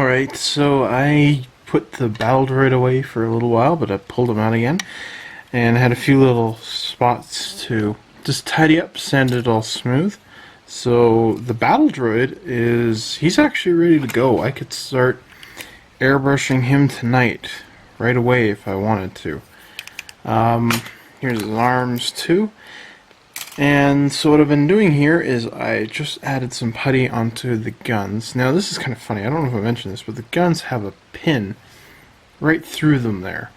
Alright, so I put the battle droid away for a little while, but I pulled him out again. And I had a few little spots to just tidy up, sand it all smooth. So the battle droid he's actually ready to go. I could start airbrushing him tonight, right away if I wanted to. Here's his arms too. And so what I've been doing here is I just added some putty onto the guns. Now this is kind of funny, I don't know if I mentioned this, but the guns have a pin right through them there.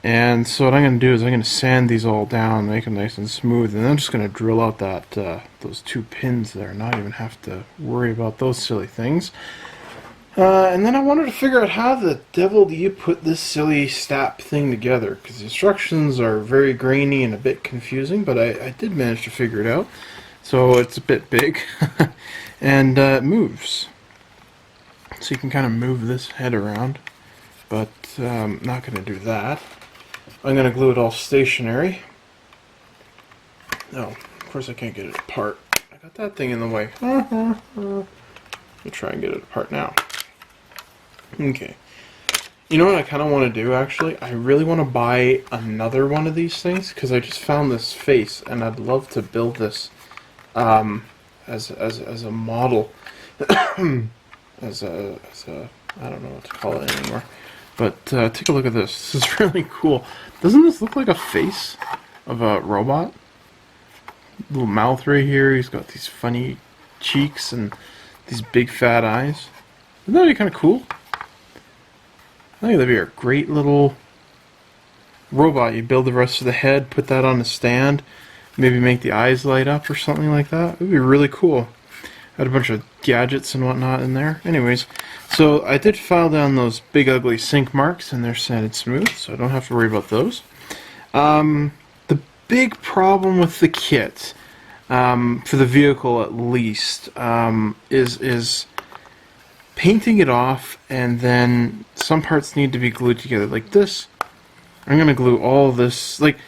And so what I'm going to do is I'm going to sand these all down, make them nice and smooth, and I'm just going to drill out that those two pins there, not even have to worry about those silly things. And then I wanted to figure out how the devil do you put this silly STAP thing together, because the instructions are very grainy and a bit confusing, but I did manage to figure it out. So it's a bit big, and it moves. So you can kind of move this head around, but I'm not going to do that. I'm going to glue it all stationary. Oh, of course I can't get it apart. I got that thing in the way. Let me try and get it apart now. Okay. You know what I kind of want to do, actually? I really want to buy another one of these things, because I just found this face, and I'd love to build this as a model. as a I don't know what to call it anymore. But take a look at this. This is really cool. Doesn't this look like a face of a robot? Little mouth right here. He's got these funny cheeks and these big fat eyes. Wouldn't that be kind of cool? I think that'd be a great little robot. You build the rest of the head, put that on a stand, maybe make the eyes light up or something like that. It would be really cool. I had a bunch of gadgets and whatnot in there. Anyways, so I did file down those big ugly sink marks, and they're sanded smooth, so I don't have to worry about those. The big problem with the kit, for the vehicle at least, is painting it off, and then some parts need to be glued together like this. I'm going to glue all this, like,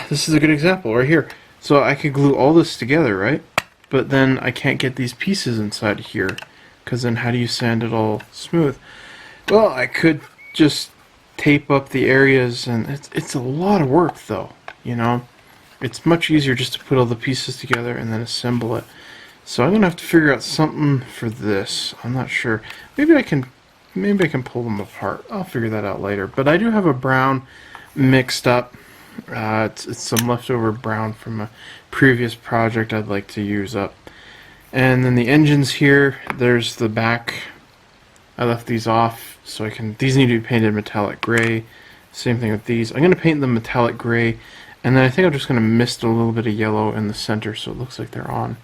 this is a good example right here. So I could glue all this together, right? But then I can't get these pieces inside here, because then how do you sand it all smooth? Well, I could just tape up the areas, and it's a lot of work though, you know? It's much easier just to put all the pieces together and then assemble it. So I'm gonna have to figure out something for this. I'm not sure. Maybe I can pull them apart. I'll figure that out later. But I do have a brown mixed up. It's some leftover brown from a previous project I'd like to use up. And then the engines here, there's the back. I left these off so these need to be painted metallic gray. Same thing with these. I'm going to paint them metallic gray, and then I think I'm just going to mist a little bit of yellow in the center so it looks like they're on.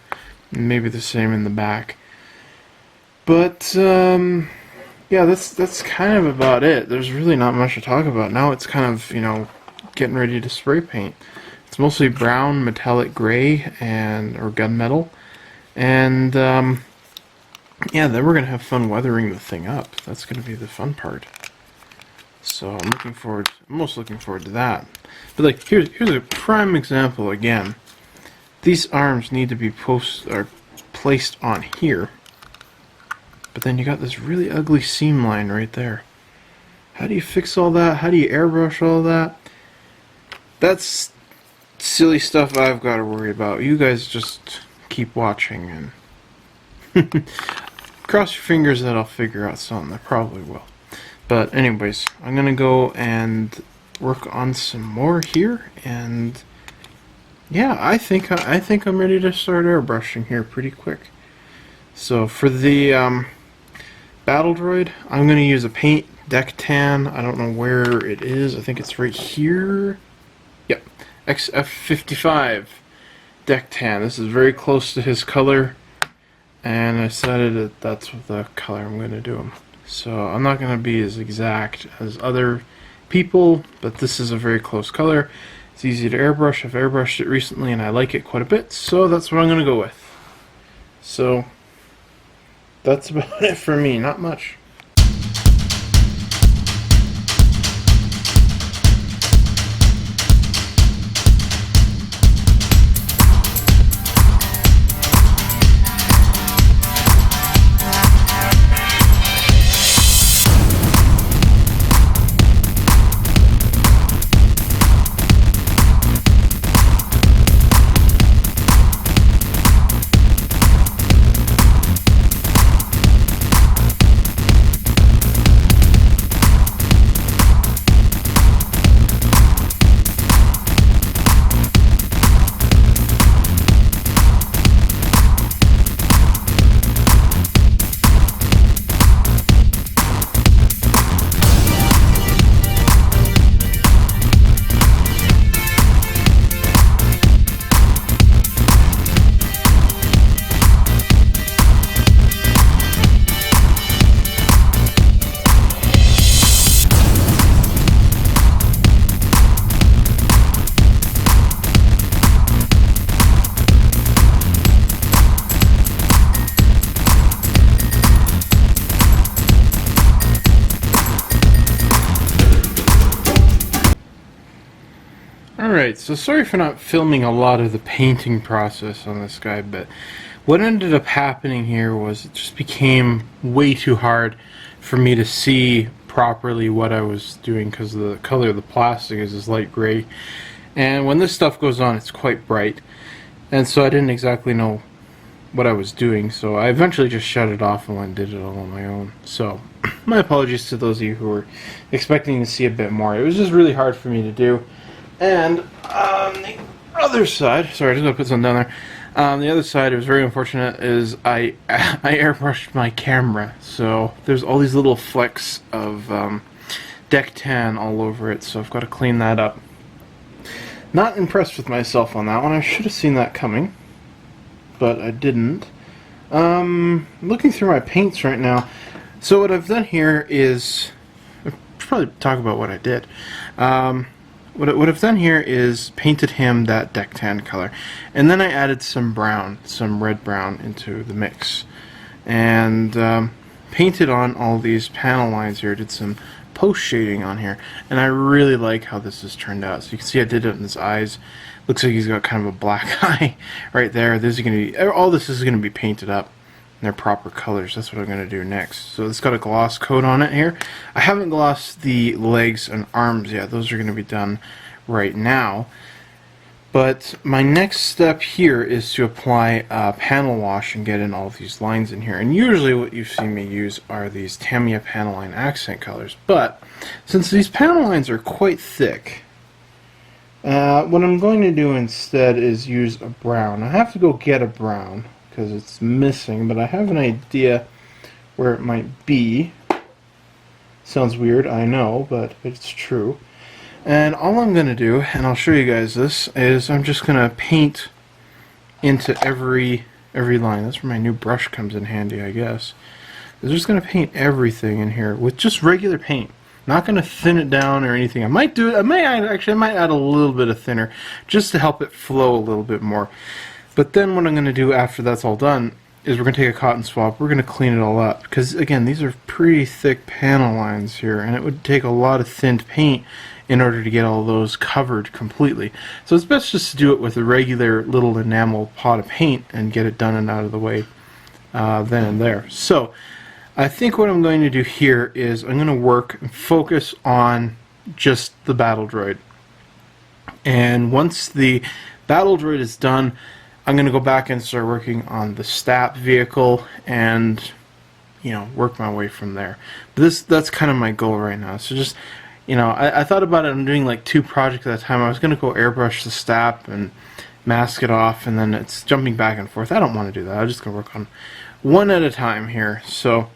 Maybe the same in the back. But yeah, that's kind of about it. There's really not much to talk about. Now it's kind of, you know, getting ready to spray paint. It's mostly brown, metallic gray, or gunmetal. And yeah, then we're gonna have fun weathering the thing up. That's gonna be the fun part. So I'm most looking forward to that. But like, here's a prime example again. These arms need to be placed on here. But then you got this really ugly seam line right there. How do you fix all that? How do you airbrush all that? That's silly stuff I've got to worry about. You guys just keep watching and cross your fingers that I'll figure out something. I probably will. But anyways, I'm gonna go and work on some more here, and yeah, I think I'm ready to start airbrushing here pretty quick. So for the battle droid, I'm gonna use a paint deck tan. I don't know where it is. I think it's right here. Yep, XF55 deck tan. This is very close to his color, and I decided that that's the color I'm going to do him. So I'm not going to be as exact as other people, but this is a very close color. It's easy to airbrush. I've airbrushed it recently and I like it quite a bit, so that's what I'm going to go with. So that's about it for me. Not much. Alright, so sorry for not filming a lot of the painting process on this guy, but what ended up happening here was it just became way too hard for me to see properly what I was doing because the color of the plastic is this light gray, and when this stuff goes on it's quite bright, and so I didn't exactly know what I was doing, so I eventually just shut it off and went and did it all on my own. So my apologies to those of you who were expecting to see a bit more. It was just really hard for me to do. And on the other side, sorry, I just gotta put something down there. On the other side, it was very unfortunate, is I airbrushed my camera, so there's all these little flecks of deck tan all over it, so I've got to clean that up. Not impressed with myself on that one. I should have seen that coming, but I didn't. Looking through my paints right now, so what I've done here is, I should probably talk about what I did. What I've done here is painted him that deck tan color, and then I added some brown, some red brown into the mix, and painted on all these panel lines here. Did some post shading on here, and I really like how this has turned out. So you can see I did it in his eyes. Looks like he's got kind of a black eye right there. This is going to be, all this is going to be painted up in their proper colors. That's what I'm going to do next. So it's got a gloss coat on it here. I haven't glossed the legs and arms yet. Those are going to be done right now. But my next step here is to apply a panel wash and get in all these lines in here. And usually what you've seen me use are these Tamiya panel line accent colors. But since these panel lines are quite thick, what I'm going to do instead is use a brown. I have to go get a brown because it's missing, but I have an idea where it might be. Sounds weird, I know, but it's true. And all I'm going to do, and I'll show you guys this, is I'm just going to paint into every line. That's where my new brush comes in handy, I guess. I'm just going to paint everything in here with just regular paint. Not going to thin it down or anything. I might do it. I might add a little bit of thinner just to help it flow a little bit more. But then what I'm going to do after that's all done is we're going to take a cotton swab. We're going to clean it all up because again, these are pretty thick panel lines here, and it would take a lot of thinned paint in order to get all those covered completely. So it's best just to do it with a regular little enamel pot of paint and get it done and out of the way then and there. So I think what I'm going to do here is I'm going to work and focus on just the battle droid. And once the battle droid is done, I'm going to go back and start working on the STAP vehicle and, you know, work my way from there. But that's kind of my goal right now. So just, you know, I thought about it. I'm doing like 2 projects at a time. I was going to go airbrush the STAP and mask it off, and then it's jumping back and forth. I don't want to do that. I'm just going to work on one at a time here. So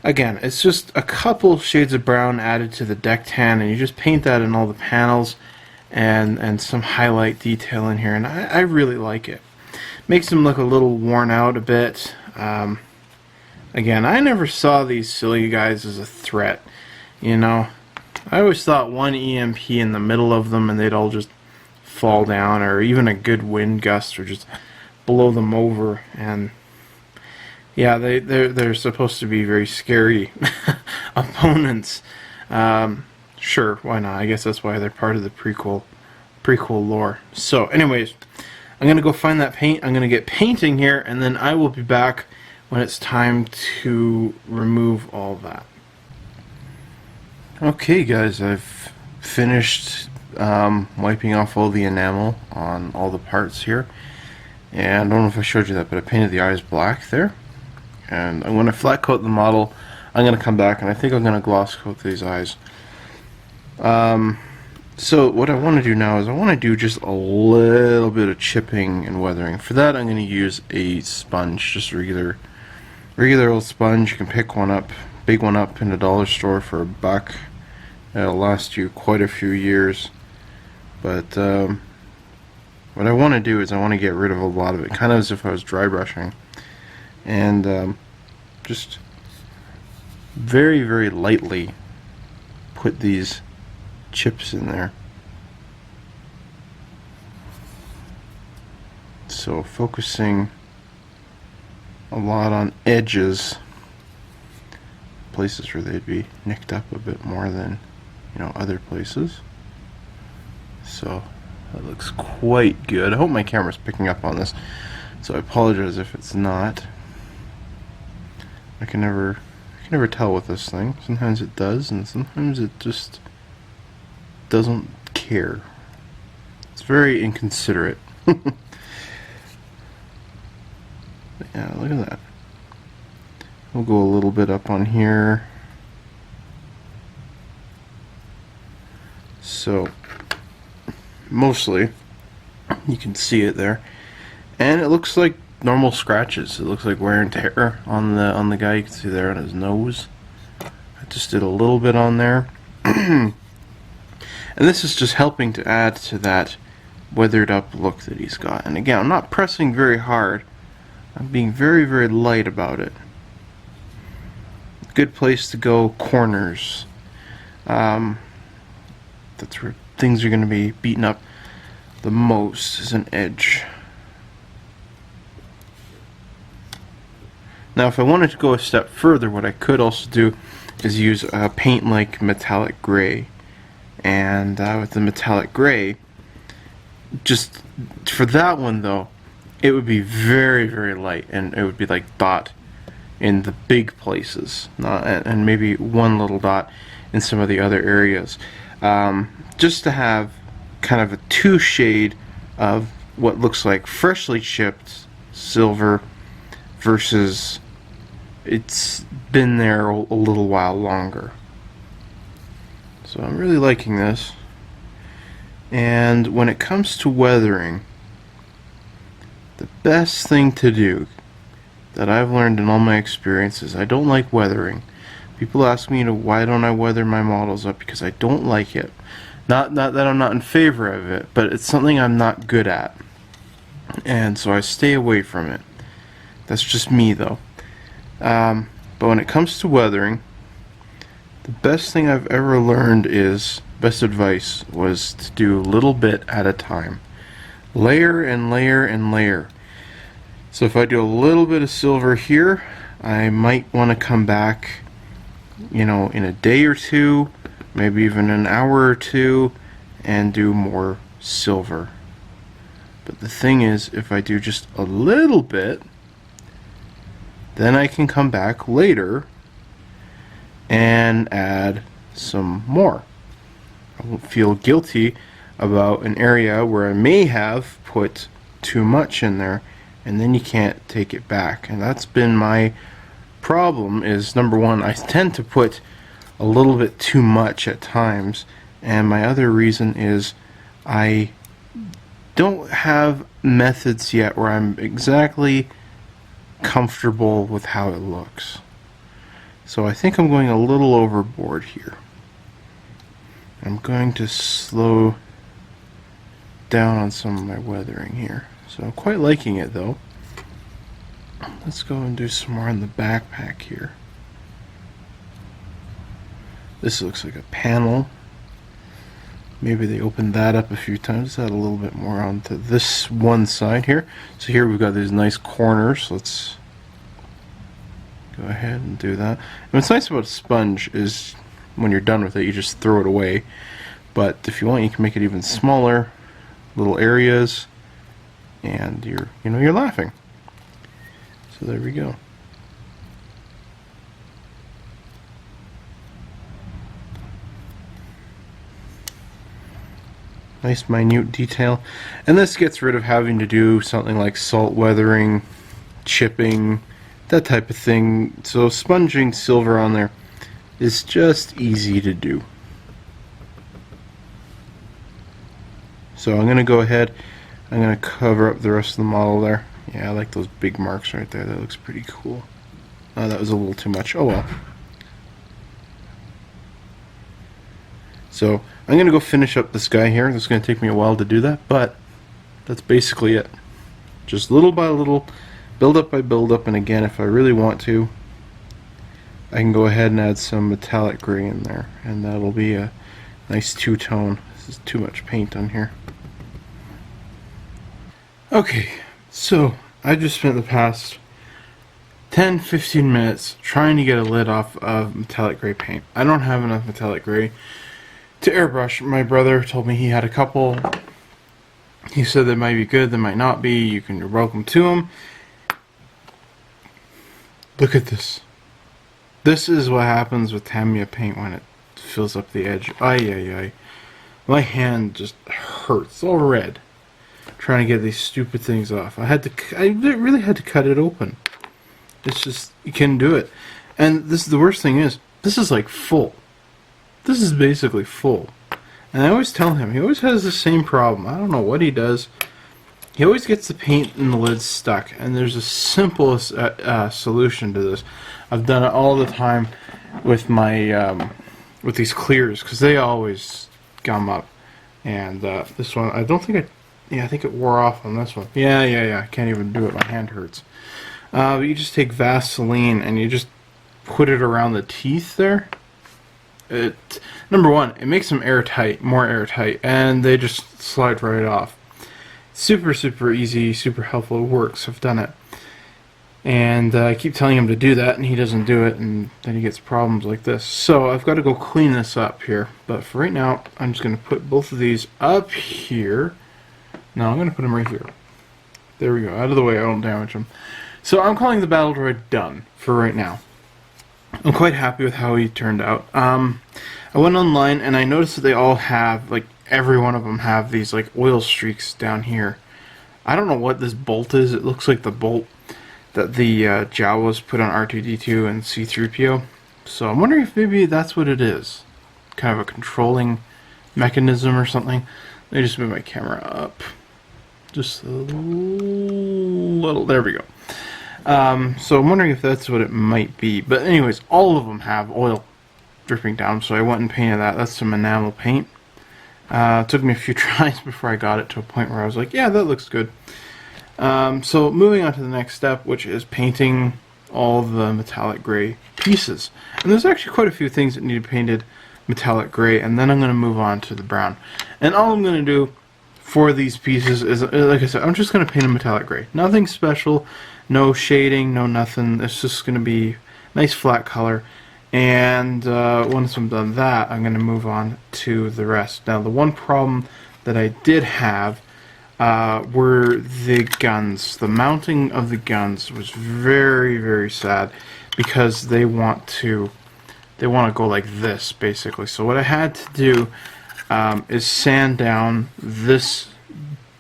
again, it's just a couple shades of brown added to the deck tan, and you just paint that in all the panels and some highlight detail in here, and I really like it. Makes them look a little worn out a bit. Again, I never saw these silly guys as a threat, you know. I always thought one EMP in the middle of them and they'd all just fall down, or even a good wind gust or just blow them over. And yeah, they're supposed to be very scary opponents. Sure, why not? I guess that's why they're part of the prequel lore. So anyways, I'm going to go find that paint. I'm going to get painting here, and then I will be back when it's time to remove all that. Okay guys, I've finished wiping off all the enamel on all the parts here. And I don't know if I showed you that, but I painted the eyes black there. And I'm going to flat coat the model. I'm going to come back and I think I'm going to gloss coat these eyes. So what I want to do now is I want to do just a little bit of chipping and weathering. For that I'm going to use a sponge, just a regular old sponge. You can pick one up, big one up in the dollar store for $1. It'll last you quite a few years. But what I want to do is I want to get rid of a lot of it, kind of as if I was dry brushing. And just very, very lightly put these chips in there. So focusing a lot on edges, places where they'd be nicked up a bit more than, you know, other places. So That looks quite good. I hope my camera's picking up on this, so I apologize if it's not. I can never tell with this thing. Sometimes it does, and sometimes it just doesn't care. It's very inconsiderate. Yeah, look at that. We'll go a little bit up on here. So mostly you can see it there, and it looks like normal scratches. It looks like wear and tear on the guy. You can see there on his nose. I just did a little bit on there. And this is just helping to add to that weathered up look that he's got. And again, I'm not pressing very hard. I'm being very, very light about it. Good place to go, corners. That's where things are going to be beaten up the most, is an edge. Now if I wanted to go a step further, what I could also do is use a paint like metallic gray. And with the metallic gray, just for that one though, it would be very, very light, and it would be like dot in the big places, and maybe one little dot in some of the other areas. Just to have kind of a two shade of what looks like freshly chipped silver versus it's been there a little while longer. So I'm really liking this. And when it comes to weathering, the best thing to do that I've learned in all my experiences, I don't like weathering. People ask me, why don't I weather my models up? Because I don't like it. Not that I'm not in favor of it, but it's something I'm not good at. And so I stay away from it. That's just me though. But when it comes to weathering, the best thing I've ever learned is, best advice was to do a little bit at a time. Layer and layer and layer. So if I do a little bit of silver here, I might want to come back, you know, in a day or two, maybe even an hour or two, and do more silver. But the thing is, if I do just a little bit, then I can come back later and add some more. I won't feel guilty about an area where I may have put too much in there, and then you can't take it back. And that's been my problem, is number one, I tend to put a little bit too much at times, and my other reason is I don't have methods yet where I'm exactly comfortable with how it looks. So I think I'm going a little overboard here. I'm going to slow down on some of my weathering here. So I'm quite liking it though. Let's go and do some more on the backpack here. This looks like a panel. Maybe they opened that up a few times. Add a little bit more onto this one side here. So here we've got these nice corners. Let's go ahead and do that. And what's nice about a sponge is when you're done with it, you just throw it away. But if you want, you can make it even smaller, little areas, and you're laughing. So there we go. Nice minute detail. And this gets rid of having to do something like salt weathering, chipping, that type of thing. So sponging silver on there is just easy to do. So I'm going to go ahead, I'm going to cover up the rest of the model there. Yeah, I like those big marks right there. That looks pretty cool. Oh, that was a little too much. Oh well. So I'm going to go finish up this guy here. It's going to take me a while to do that, but that's basically it. Just little by little, build up by build up, and again, if I really want to, I can go ahead and add some metallic gray in there, and that'll be a nice two-tone. This is too much paint on here. Okay, so I just spent the past 10-15 minutes trying to get a lid off of metallic gray paint. I don't have enough metallic gray to airbrush. My brother told me he had a couple, He said they might be good, they might not be. You're welcome to them. Look at this. This is what happens with Tamiya paint when it fills up the edge. Ay, ay, ay. My hand just hurts. It's all red. Trying to get these stupid things off. I really had to cut it open. It's just, you can't do it. And this, the worst thing is, this is like full. This is basically full. And I always tell him, he always has the same problem. I don't know what he does. He always gets the paint in the lid stuck. And there's a simple solution to this. I've done it all the time with my, with these clears, because they always gum up. And this one, I don't think I think it wore off on this one. Yeah, I can't even do it, my hand hurts. But you just take Vaseline and you just put it around the teeth there. Number one, it makes them airtight, more airtight, and they just slide right off. Super, super easy, super helpful. It works. I've done it. And I keep telling him to do that, and he doesn't do it, and then he gets problems like this. So I've got to go clean this up here. But for right now, I'm just going to put both of these up here. No, I'm going to put them right here. There we go. Out of the way, I don't damage them. So I'm calling the Battle Droid done for right now. I'm quite happy with how he turned out. I went online and I noticed that they all have, like, every one of them have these, like, oil streaks down here. I don't know what this bolt is. It looks like the bolt that the Jawas put on R2-D2 and C-3PO. So I'm wondering if maybe that's what it is. Kind of a controlling mechanism or something. Let me just move my camera up. Just a little. There we go. So I'm wondering if that's what it might be. But anyways, all of them have oil dripping down, so I went and painted that. That's some enamel paint. It took me a few tries before I got it to a point where I was like, yeah, that looks good. So moving on to the next step, which is painting all the metallic gray pieces. And there's actually quite a few things that need painted metallic gray, and then I'm going to move on to the brown. And all I'm going to do for these pieces is, like I said, I'm just going to paint them metallic gray. Nothing special, no shading, no nothing. It's just going to be nice flat color. And once I'm done that, I'm going to move on to the rest. Now, the one problem that I did have were the guns. The mounting of the guns was very, very sad because they want to go like this, basically. So what I had to do is sand down this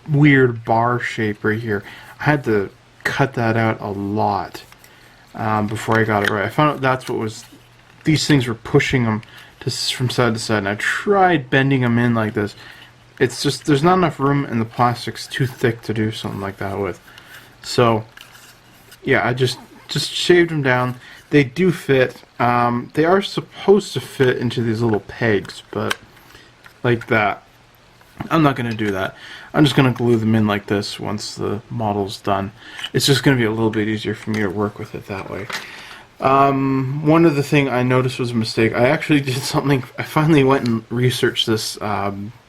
weird bar shape right here. I had to cut that out a lot before I got it right. I found out that's what was, these things were pushing them from side to side, and I tried bending them in like this. It's just, there's not enough room, and the plastic's too thick to do something like that with. So yeah, I just shaved them down. They do fit. They are supposed to fit into these little pegs, but like that. I'm not going to do that. I'm just going to glue them in like this once the model's done. It's just going to be a little bit easier for me to work with it that way. One other thing I noticed was a mistake. I actually did something. I finally went and researched this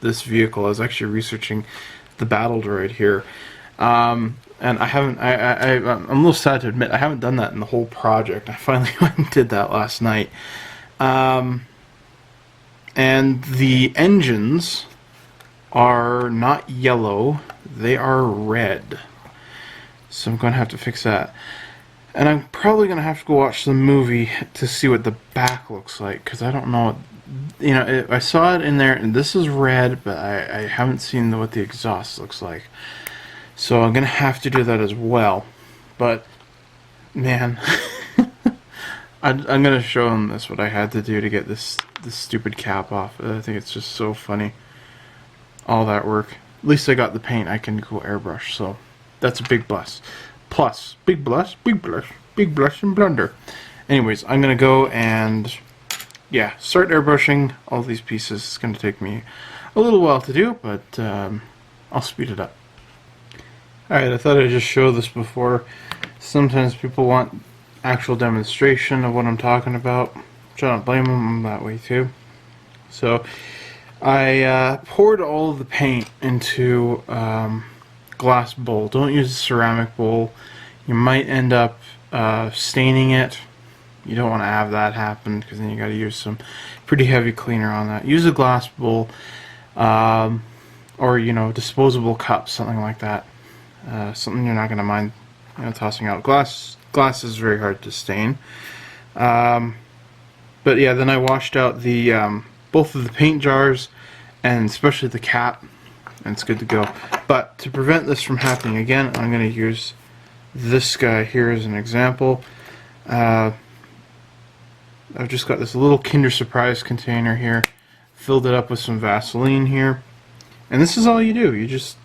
this vehicle. I was actually researching the Battle Droid here. And I haven't, I'm a little sad to admit, I haven't done that in the whole project. I finally went and did that last night. And the engines are not yellow, they are red. So I'm going to have to fix that. And I'm probably going to have to go watch the movie to see what the back looks like, because I don't know. You know, I saw it in there, and this is red, but I haven't seen what the exhaust looks like. So I'm going to have to do that as well. But, man, I'm going to show them this, what I had to do to get this stupid cap off. I think it's just so funny. All that work. At least I got the paint. I can go airbrush, so that's a big plus. Plus, big plus, big plus, big blush and blunder. Anyways, I'm going to go and, yeah, start airbrushing all these pieces. It's going to take me a little while to do, but I'll speed it up. Alright, I thought I'd just show this before. Sometimes people want actual demonstration of what I'm talking about, which I don't blame them, I'm that way too. So, I poured all of the paint into glass bowl. Don't use a ceramic bowl. You might end up staining it. You don't want to have that happen, because then you got to use some pretty heavy cleaner on that. Use a glass bowl. or you know, disposable cups, something like that. Something you're not going to mind, you know, tossing out. Glass is very hard to stain. But yeah, then I washed out the both of the paint jars and especially the cap, and it's good to go. But to prevent this from happening again, I'm going to use this guy here as an example. I've just got this little Kinder Surprise container here, filled it up with some Vaseline here, and this is all you do. You just,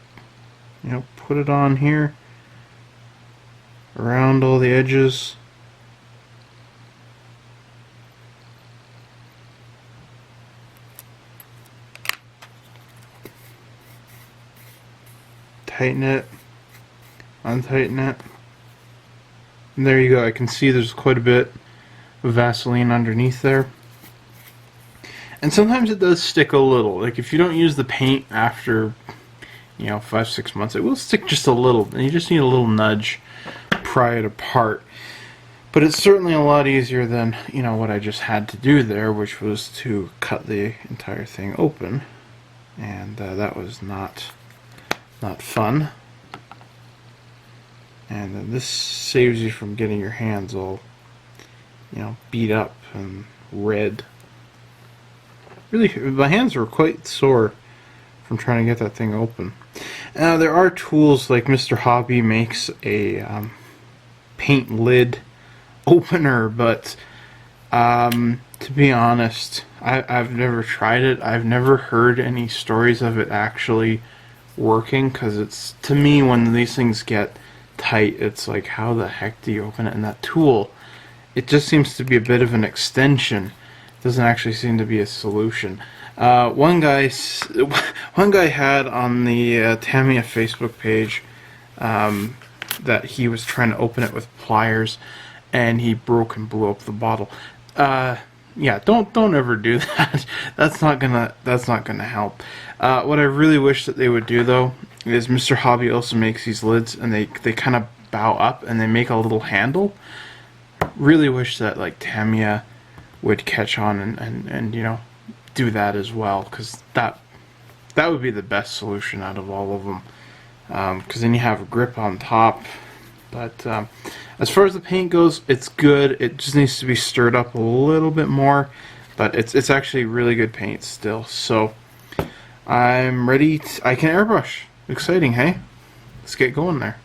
you know, put it on here around all the edges. Tighten it, untighten it, and there you go. I can see there's quite a bit of Vaseline underneath there. And sometimes it does stick a little. Like if you don't use the paint after, you know, 5-6 months, it will stick just a little, and you just need a little nudge, pry it apart. But it's certainly a lot easier than, you know, what I just had to do there, which was to cut the entire thing open, and that was not fun. And then this saves you from getting your hands all, you know, beat up and red. Really, my hands were quite sore from trying to get that thing open. Now there are tools, like Mr. Hobby makes a paint lid opener, but to be honest, I've never tried it. I've never heard any stories of it actually working, because it's, to me, when these things get tight, it's like, how the heck do you open it? And that tool, it just seems to be a bit of an extension. It doesn't actually seem to be a solution. One guy had on the Tamiya Facebook page that he was trying to open it with pliers, and he broke and blew up the bottle. Yeah, don't ever do that. That's not gonna help. What I really wish that they would do, though, is Mr. Hobby also makes these lids, and they kind of bow up and they make a little handle. Really wish that like Tamiya would catch on and you know, do that as well, because that would be the best solution out of all of them. Because then you have a grip on top. But as far as the paint goes, it's good. It just needs to be stirred up a little bit more, but it's actually really good paint still. So I'm ready. I can airbrush. Exciting, hey? Let's get going there.